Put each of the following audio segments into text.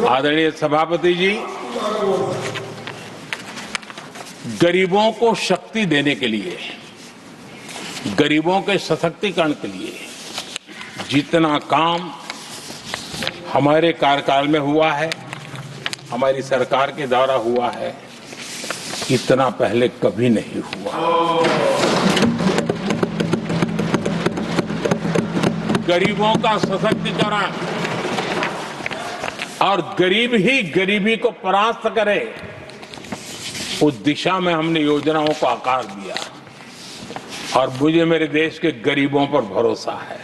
आदरणीय सभापति जी, गरीबों को शक्ति देने के लिए, गरीबों के सशक्तिकरण के लिए जितना काम हमारे कार्यकाल में हुआ है, हमारी सरकार के द्वारा हुआ है, इतना पहले कभी नहीं हुआ। गरीबों का सशक्तिकरण और गरीब ही गरीबी को परास्त करे, उस दिशा में हमने योजनाओं को आकार दिया। और मुझे मेरे देश के गरीबों पर भरोसा है,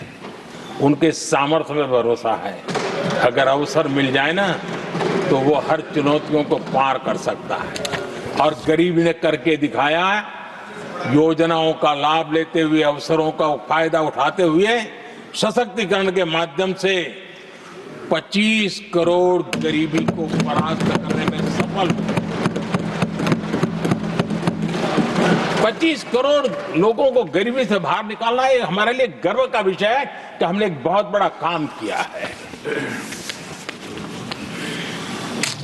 उनके सामर्थ्य में भरोसा है। अगर अवसर मिल जाए ना, तो वो हर चुनौतियों को पार कर सकता है। और गरीब ने करके दिखाया, योजनाओं का लाभ लेते हुए, अवसरों का फायदा उठाते हुए, सशक्तिकरण के माध्यम से 25 करोड़ गरीबी को परास्त करने में सफल हुए। 25 करोड़ लोगों को गरीबी से बाहर निकालना, ये हमारे लिए गर्व का विषय है कि हमने एक बहुत बड़ा काम किया है।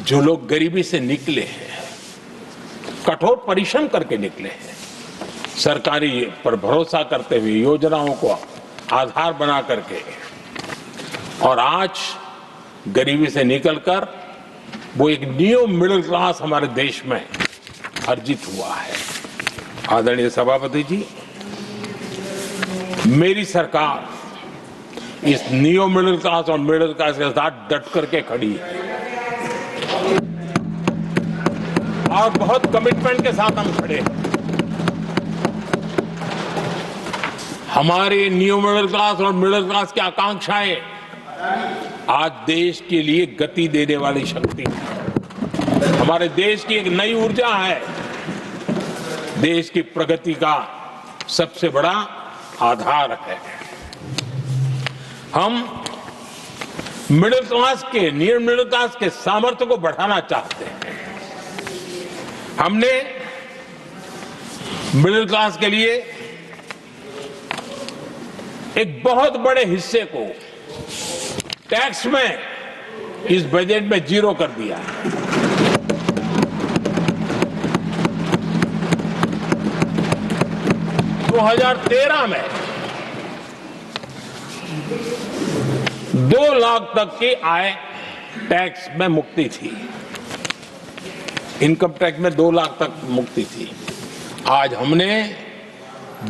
जो लोग गरीबी से निकले हैं, कठोर परिश्रम करके निकले हैं, सरकारी पर भरोसा करते हुए, योजनाओं को आधार बना करके, और आज गरीबी से निकलकर वो एक न्यू मिडिल क्लास हमारे देश में अर्जित हुआ है। आदरणीय सभापति जी, मेरी सरकार इस न्यू मिडिल क्लास और मिडिल क्लास के साथ डट करके खड़ी है और बहुत कमिटमेंट के साथ हम खड़े हैं। हमारे न्यू मिडिल क्लास और मिडिल क्लास की आकांक्षाएं आज देश के लिए गति देने वाली शक्ति है। हमारे देश की एक नई ऊर्जा है, देश की प्रगति का सबसे बड़ा आधार है। हम मिडिल क्लास के, नियर मिडिल क्लास के सामर्थ्य को बढ़ाना चाहते हैं। हमने मिडिल क्लास के लिए एक बहुत बड़े हिस्से को टैक्स में इस बजट में जीरो कर दिया है। दो 2013 में 2 लाख तक की आय टैक्स में मुक्ति थी, इनकम टैक्स में 2 लाख तक मुक्ति थी। आज हमने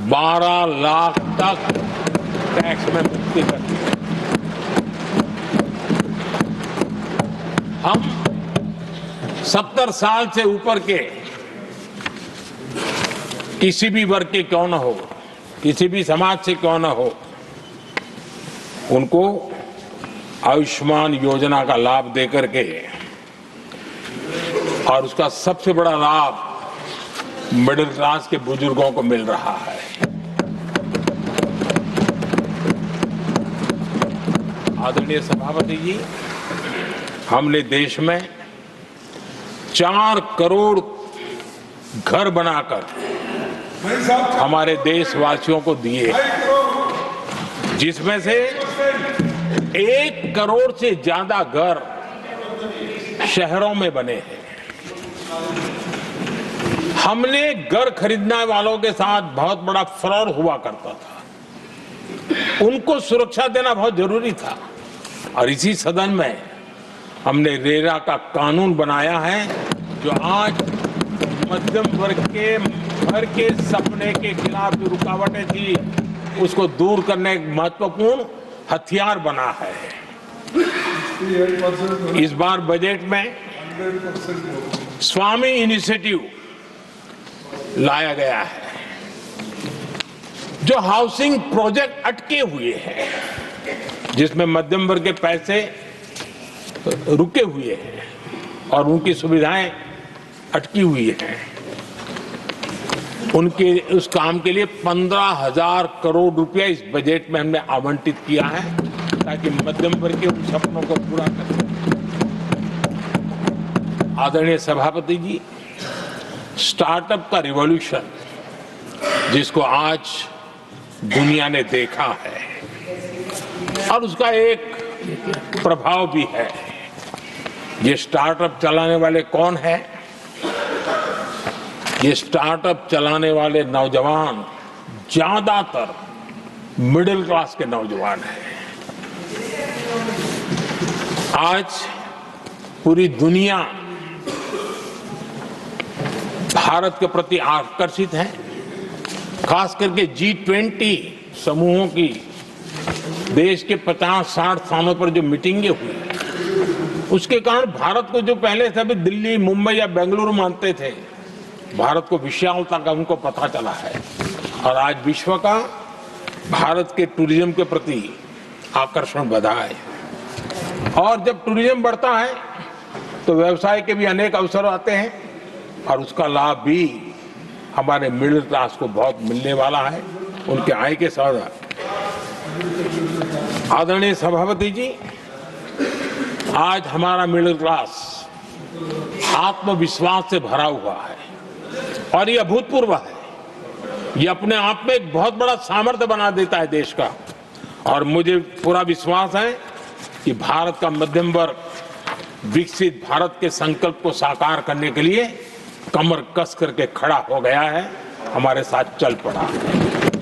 12 लाख तक टैक्स में मुक्ति कर दी। हम 70 साल से ऊपर के किसी भी वर्ग के क्यों न हो, किसी भी समाज से क्यों न हो, उनको आयुष्मान योजना का लाभ देकर के, और उसका सबसे बड़ा लाभ मिडिल क्लास के बुजुर्गों को मिल रहा है। आदरणीय सभापति जी, हमने देश में 4 करोड़ घर बनाकर हमारे देशवासियों को दिए, जिसमें से 1 करोड़ से ज्यादा घर शहरों में बने हैं। हमने घर खरीदने वालों के साथ बहुत बड़ा फ्रॉड हुआ करता था, उनको सुरक्षा देना बहुत जरूरी था। और इसी सदन में हमने रेरा का कानून बनाया है, जो आज मध्यम वर्ग के घर के सपने के खिलाफ जो रुकावटें थी, उसको दूर करने एक महत्वपूर्ण हथियार बना है। इस बार बजट में स्वामी इनिशिएटिव लाया गया है, जो हाउसिंग प्रोजेक्ट अटके हुए हैं, जिसमें मध्यम वर्ग के पैसे रुके हुए हैं और उनकी सुविधाएं अटकी हुई हैं, उनके उस काम के लिए 15,000 करोड़ रुपया इस बजट में हमने आवंटित किया है, ताकि मध्यम वर्ग के उन सपनों को पूरा कर सकें। आदरणीय सभापति जी, स्टार्टअप का रिवॉल्यूशन जिसको आज दुनिया ने देखा है, और उसका एक प्रभाव भी है, ये स्टार्टअप चलाने वाले कौन है? ये स्टार्टअप चलाने वाले नौजवान ज्यादातर मिडिल क्लास के नौजवान हैं। आज पूरी दुनिया भारत के प्रति आकर्षित है, खास करके G20 समूहों की देश के 50-60 स्थानों पर जो मीटिंगें हुई, उसके कारण भारत को जो पहले सभी दिल्ली, मुंबई या बेंगलुरु मानते थे, भारत को विशालता का उनको पता चला है। और आज विश्व का भारत के टूरिज्म के प्रति आकर्षण बढ़ा है। और जब टूरिज्म बढ़ता है तो व्यवसाय के भी अनेक अवसर आते हैं और उसका लाभ भी हमारे मिडिल क्लास को बहुत मिलने वाला है, उनके आय के साथ। आदरणीय सभापति जी, आज हमारा मिडिल क्लास आत्मविश्वास से भरा हुआ है और ये अभूतपूर्व है। ये अपने आप में एक बहुत बड़ा सामर्थ्य बना देता है देश का। और मुझे पूरा विश्वास है कि भारत का मध्यम वर्ग विकसित भारत के संकल्प को साकार करने के लिए कमर कस करके खड़ा हो गया है, हमारे साथ चल पड़ा है।